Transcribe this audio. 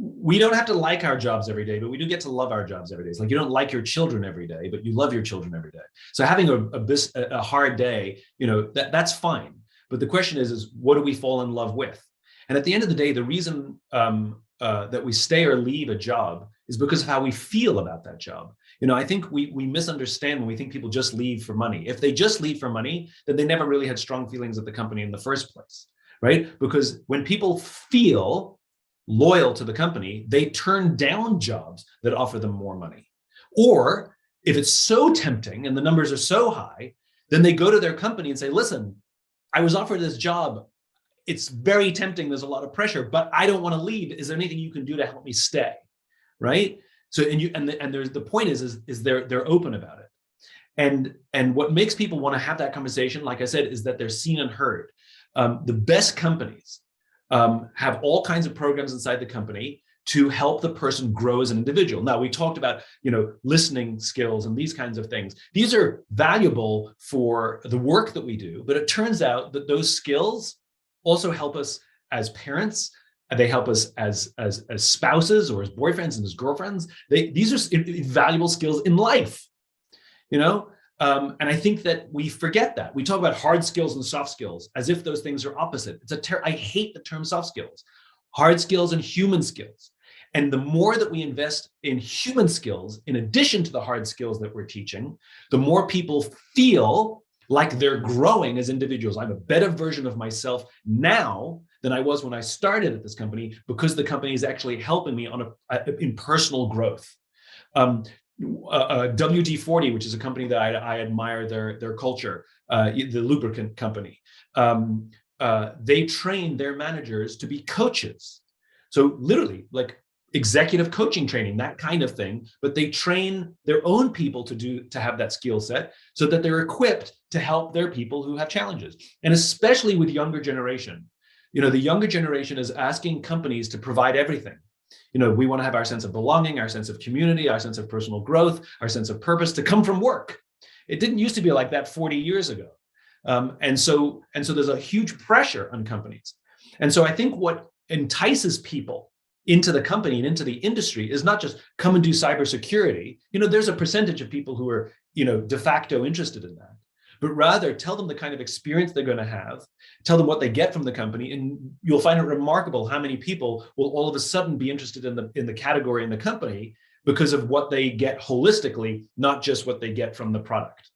we don't have to like our jobs every day, but we do get to love our jobs every day. It's like you don't like your children every day, but you love your children every day. So having a hard day, that's fine. But the question is what do we fall in love with? And at the end of the day, the reason that we stay or leave a job is because of how we feel about that job. I think we misunderstand when we think people just leave for money. If they just leave for money, then they never really had strong feelings at the company in the first place, right? Because when people feel loyal to the company, they turn down jobs that offer them more money. Or if it's so tempting and the numbers are so high, then they go to their company and say, listen, I was offered this job. It's very tempting. There's a lot of pressure, but I don't want to leave. Is there anything you can do to help me stay? Right? So, there's the point is they're open about it. And what makes people want to have that conversation, like I said, is that they're seen and heard. The best companies have all kinds of programs inside the company to help the person grow as an individual. Now, we talked about, listening skills and these kinds of things. These are valuable for the work that we do, but it turns out that those skills also help us as parents. They help us as spouses or as boyfriends and as girlfriends. These are valuable skills in life, and I think that we forget that. We talk about hard skills and soft skills as if those things are opposite. I hate the term soft skills. Hard skills and human skills. And the more that we invest in human skills, in addition to the hard skills that we're teaching, the more people feel like they're growing as individuals. I'm a better version of myself now than I was when I started at this company, because the company is actually helping me in personal growth. WD-40, which is a company that I admire their culture, the lubricant company. They train their managers to be coaches. So literally like executive coaching training, that kind of thing, but they train their own people to have that skill set so that they're equipped to help their people who have challenges. And especially with younger generation, the younger generation is asking companies to provide everything. We want to have our sense of belonging, our sense of community, our sense of personal growth, our sense of purpose to come from work. It didn't used to be like that 40 years ago. And so there's a huge pressure on companies. And so I think what entices people into the company and into the industry is not just come and do cybersecurity. There's a percentage of people who are, de facto interested in that, but rather tell them the kind of experience they're going to have, tell them what they get from the company, and you'll find it remarkable how many people will all of a sudden be interested in the category in the company because of what they get holistically, not just what they get from the product.